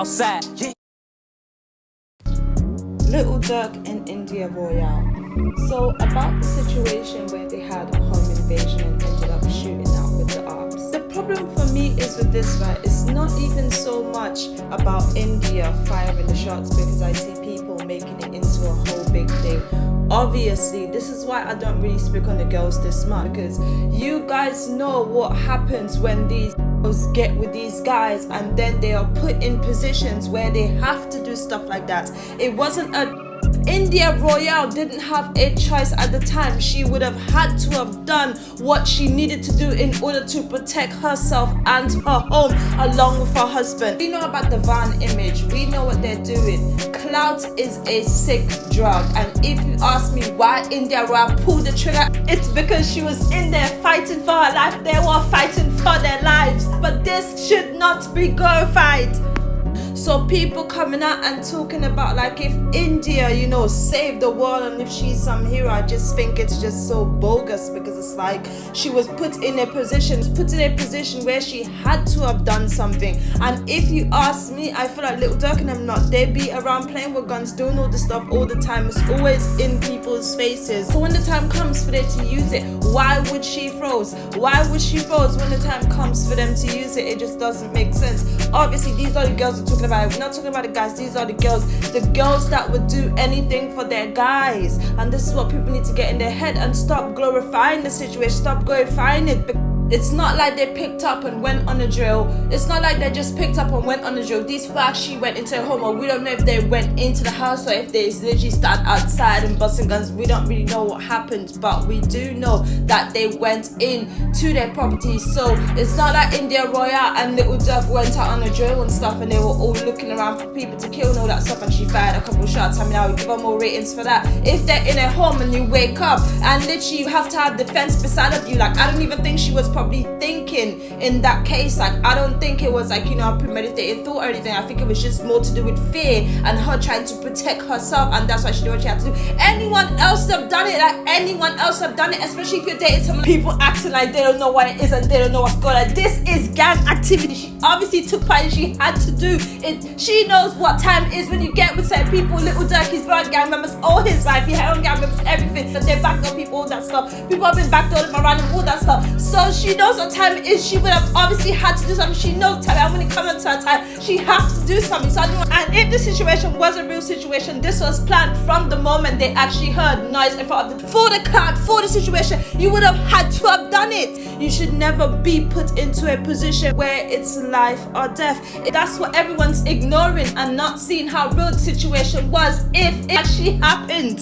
outside. Little Durk and India Royale. So about the situation where they had a home invasion and ended up shooting out with the arms. The problem for me is with this, right, it's not even so much about India firing the shots, because I see people making it into a whole big thing. Obviously, this is why I don't really speak on the girls this much, because you guys know what happens when these girls get with these guys and then they are put in positions where they have to do stuff like that. It wasn't India Royale didn't have a choice at the time. She would have had to have done what she needed to do in order to protect herself and her home along with her husband. We know about the van image. We know what they're doing. Clout is a sick drug, and if you ask me why India Royale pulled the trigger, it's because she was in there fighting for her life. They were fighting for their lives, but this should not be glorified. So people coming out and talking about like if India, you know, saved the world and if she's some hero, I just think it's just so bogus, because it's like she was put in a position where she had to have done something. And if you ask me, I feel like Little Durk and them not, they be around playing with guns, doing all this stuff all the time. It's always in people's faces. So when the time comes for them to use it, why would she froze? Why would she froze when the time comes for them to use it? It just doesn't make sense. Obviously, these are the girls we're talking about. We're not talking about the guys. These are the girls that would do anything for their guys. And this is what people need to get in their head and stop glorifying the situation. Stop glorifying it. It's not like they picked up and went on a drill. It's not like they just picked up and went on a drill. These people actually went into a home, or we don't know if they went into the house or if they literally stand outside and busting guns. We don't really know what happened, but we do know that they went in to their property. So it's not like India Royale and Little Durk went out on a drill and stuff and they were all looking around for people to kill and all that stuff, and she fired a couple of shots. I mean, I would give her more ratings for that. If they're in a home and you wake up and literally you have to have the fence beside of you, like I don't even think she was probably thinking in that case. Like I don't think it was like, you know, a premeditated thought or anything. I think it was just more to do with fear and her trying to protect herself, and that's why she did what she had to do. Anyone else have done it, like anyone else have done it, especially if you're dating someone, people acting like they don't know what it is and they don't know what's going on. This is gang activity. She obviously took part and she had to do it. She knows what time it is when you get with certain people. Little Durk, he's been on gang members all his life. He had on gang members, everything. But they backed up people, all that stuff. People have been backed up around him, all that stuff. So she knows what time it is. She would have obviously had to do something. She knows time. And when it comes to her time, she has to do something. So and if the situation was a real situation, this was planned from the moment they actually heard noise in front of them. For the cloud, for the situation, you would have had to have done it. You should never be put into a position where it's life or death. That's what everyone's ignoring and not seeing how real the situation was if it actually happened.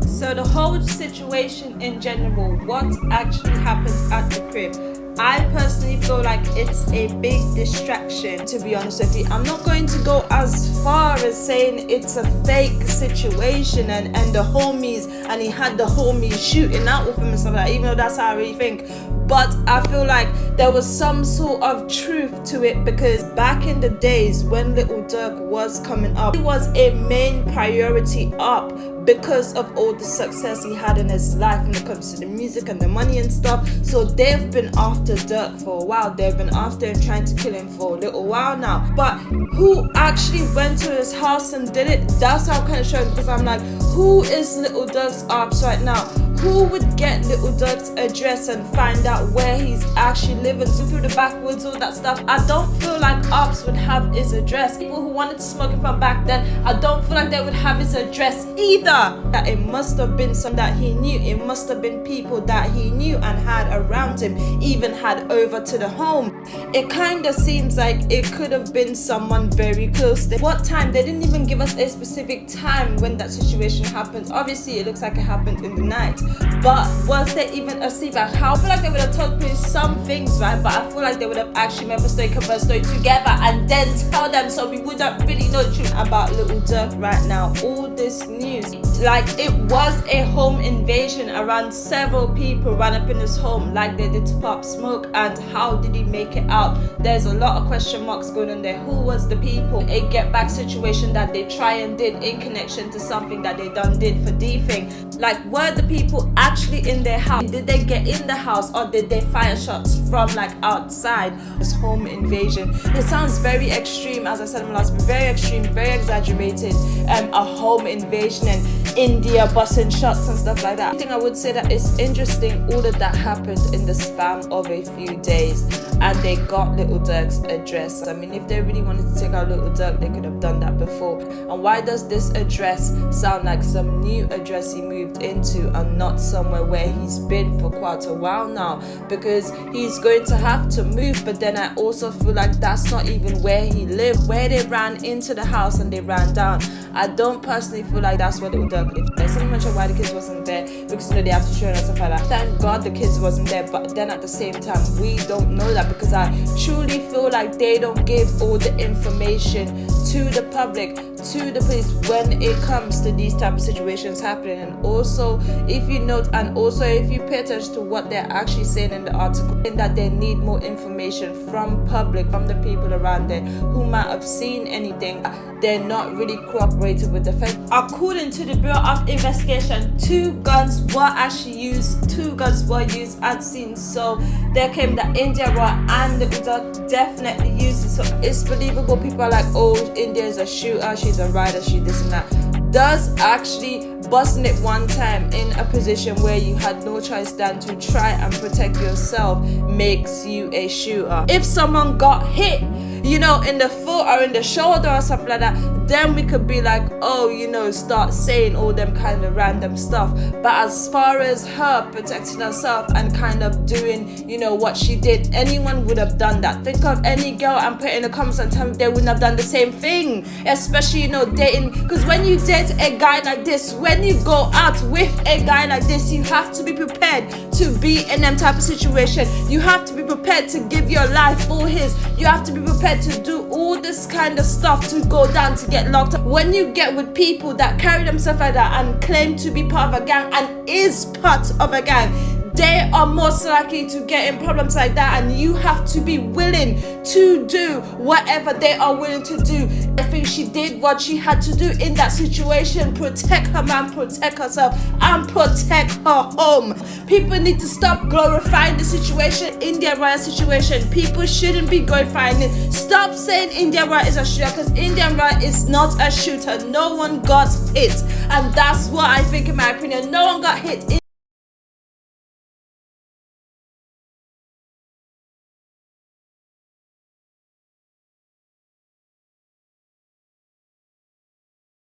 So the whole situation in general, what actually happened at the crib, I personally feel like it's a big distraction, to be honest with you. I'm not going to go as far as saying it's a fake situation and the homies, and he had the homies shooting out with him and stuff like that, even though that's how I really think. But I feel like there was some sort of truth to it, because back in the days when Little Durk was coming up, he was a main priority up because of all the success he had in his life when it comes to the music and the money and stuff. So they've been after Durk for a while. They've been after him, trying to kill him for a little while now. But who actually went to his house and did it? That's how I'm kind of showing, because I'm like, who is Little Durk's ops right now? Who would get Little Durk's address and find out where he's actually living, so through the backwoods, all that stuff? I don't feel like ops would have his address. People who wanted to smoke him from back then, I don't feel like they would have his address either. That it must have been some that he knew. It must have been people that he knew and had around him, even had over to the home. It kind of seems like it could have been someone very close. What time? They didn't even give us a specific time when that situation happened. Obviously, it looks like it happened in the night. But was there even a sleeper? How I feel like they would have told me some things, right? But I feel like they would have actually made a story, covered story together and then tell them, so we wouldn't really know the truth about Little Durk right now. All this news like it was a home invasion. Around several people ran up in his home like they did to Pop Smoke, and how did he make it out? There's a lot of question marks going on there. Who was the people? A get back situation that they try and did in connection to something that they done did for D-Thing. Like, were the people actually in their house? Did they get in the house, or did they fire shots from like outside? This home invasion, it sounds very extreme, as I said in my last, very extreme, very exaggerated. A home invasion and India busting shots and stuff like that. I think I would say that it's interesting all of that happened in the span of a few days, and they got Little Durk's address. I mean, if they really wanted to take out Little Durk, they could have done that before. And why does this address sound like some new address he moved into and not somewhere where he's been for quite a while now? Because he's going to have to move, but then I also feel like that's not even where he lived. Where they ran into the house and they ran down, I don't personally feel like that's where Little Durk lived. There's so much of why the kids wasn't there, because they have to show and stuff like that. Thank God the kids wasn't there, but then at the same time we don't know that, because I truly feel like they don't give all the information to the public, to the police, when it comes to these type of situations happening. And also, if you note, and also if you pay attention to what they're actually saying in the article, in that they need more information from public, from the people around there who might have seen anything. They're not really cooperating with the fact. According to the Bureau of Investigation, 2 guns were actually used, 2 guns were used at scene. So there came the India Raw and the Durk definitely used it. So it's believable. People are like, oh, India is a shooter, she's a rider, she this and that. Does actually busting it one time in a position where you had no choice than to try and protect yourself makes you a shooter. If someone got hit, you know, in the foot or in the shoulder or something like that, then we could be like, oh, you know, start saying all them kind of random stuff. But as far as her protecting herself and kind of doing, you know, what she did, anyone would have done that. Think of any girl and put in the comments and tell me they wouldn't have done the same thing. Especially, you know, dating. Because when you date a guy like this, when you go out with a guy like this, you have to be prepared to be in them type of situation. You have to be prepared to give your life for his. You have to be prepared to do all this kind of stuff to go down, to get locked up. When you get with people that carry themselves like that and claim to be part of a gang and is part of a gang, they are most likely to get in problems like that, and you have to be willing to do whatever they are willing to do. I think she did what she had to do in that situation. Protect her man, protect herself, and protect her home. People need to stop glorifying the situation, India Raya situation. People shouldn't be glorifying it. Stop saying India Raya is a shooter, because India Raya is not a shooter. No one got hit, and that's what I think, in my opinion. No one got hit.